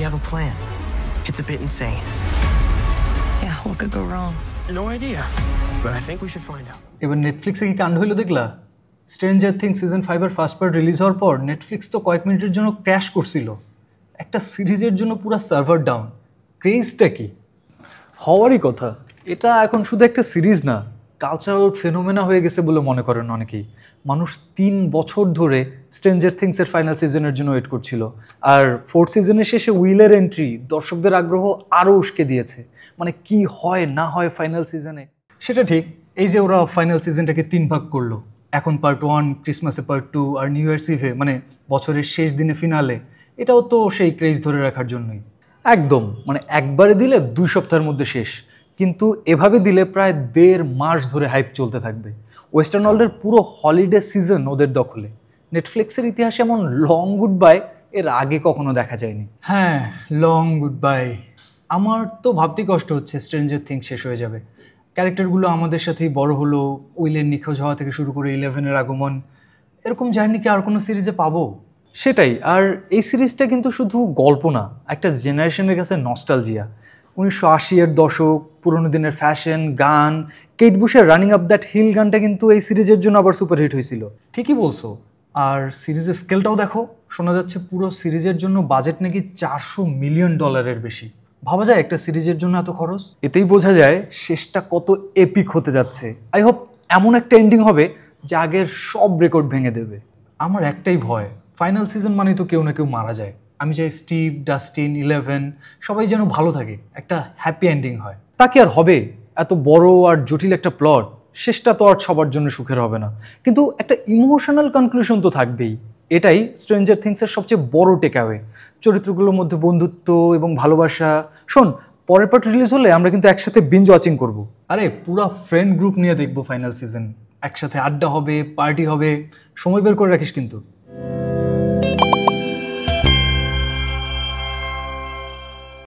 have a plan. It's a bit insane. Yeah, what could go wrong? No idea, but I think we should find out. এবার নেটফ্লিক্সে কি কাণ্ড হইলো দেখলা? Stranger things season 5 এর first part release হওয়ার পর নেটফ্লিক্স তো কয়েক মিনিটের জন্য ক্র্যাশ করছিল। একটা সিরিজের জন্য পুরো সার্ভার ডাউন। ক্রেজটা কি? হওয়ারই কথা। এটা এখন শুধু একটা সিরিজ না, কালচারাল ফেনোমেনা হয়ে গেছে বলে মনে করেন অনেকেই। মানুষ 3 বছর ধরে স্ট্রেঞ্জার থিংসের ফাইনাল সিজনের জন্য ওয়েট করছিল, আর 4th সিজনের শেষে উইলের এন্ট্রি দর্শকদের আগ্রহ আরও উস্কে দিয়েছে। মানে কি হয় না হয় ফাইনাল সিজনে সেটা ঠিক। এই যে ওরা ফাইনাল সিজনটাকে 3 ভাগ করলো, এখন পার্ট 1, ক্রিসমাসে পার্ট 2 আর নিউ ইয়ার্স ইভে মানে বছরের শেষ দিনে ফিনালে, এটাও তো সেই ক্রেজ ধরে রাখার জন্যই। একদম মানে একবারে দিলে 2 সপ্তাহের মধ্যে শেষ, কিন্তু এভাবে দিলে প্রায় 1.5 মাস ধরে হাইপ চলতে থাকবে। ওয়েস্টার্ন ওয়ার্ল্ডের পুরো হলিডে সিজন ওদের দখলে। নেটফ্লিক্সের ইতিহাসে এমন লং গুড বাই এর আগে কখনো দেখা যায়নি। হ্যাঁ, লং গুড বাই। আমার তো ভাবতেই কষ্ট হচ্ছে স্ট্রেঞ্জার থিংস শেষ হয়ে যাবে। ক্যারেক্টারগুলো আমাদের সাথেই বড় হলো, উইলের নিখোঁজ হওয়া থেকে শুরু করে 11-এর আগমন, এরকম জার্নি কি আর কোনো সিরিজে পাবো? সেটাই। আর এই সিরিজটা কিন্তু শুধু গল্প না, একটা জেনারেশনের কাছে নস্টালজিয়া। 1980-এর দশক, পুরোনো দিনের ফ্যাশন, গান, কেট বুশের রানিং আপ দ্যাট হিল গানটা কিন্তু এই সিরিজের জন্য আবার সুপারহিট হয়েছিল। ঠিকই বলছো। আর সিরিজের স্কেলটাও দেখো, শোনা যাচ্ছে পুরো সিরিজের জন্য বাজেট নাকি $400 মিলিয়ন বেশি। ভাবা যায় একটা সিরিজের জন্য এত খরচ? এতেই বোঝা যায় শেষটা কত এপিক হতে যাচ্ছে। আই হোপ এমন একটা এন্ডিং হবে যা আগের সব রেকর্ড ভেঙে দেবে। আমার একটাই ভয়, ফাইনাল সিজন মানেই তো কেউ না কেউ মারা যায়। আমি চাই স্টিভ, ডাস্টিন, 11 সবাই যেন ভালো থাকে, একটা হ্যাপি এন্ডিং হয়। তা কি আর হবে? এত বড় আর জটিল একটা প্লট, শেষটা তো আর সবার জন্য সুখের হবে না, কিন্তু একটা ইমোশনাল কনক্লুশন তো থাকবেই। এটাই স্ট্রেঞ্জার থিংসের সবচেয়ে বড় টেকঅ্যাওয়ে। চরিত্রগুলোর মধ্যে বন্ধুত্ব এবং ভালোবাসা। শোন, পরের পার্ট রিলিজ হলে আমরা কিন্তু একসাথে বিঞ্জ ওয়াচিং করব। আরে পুরা ফ্রেন্ড গ্রুপ নিয়ে দেখবো ফাইনাল সিজন। একসাথে আড্ডা হবে, পার্টি হবে। সময় বের করে রাখিস কিন্তু।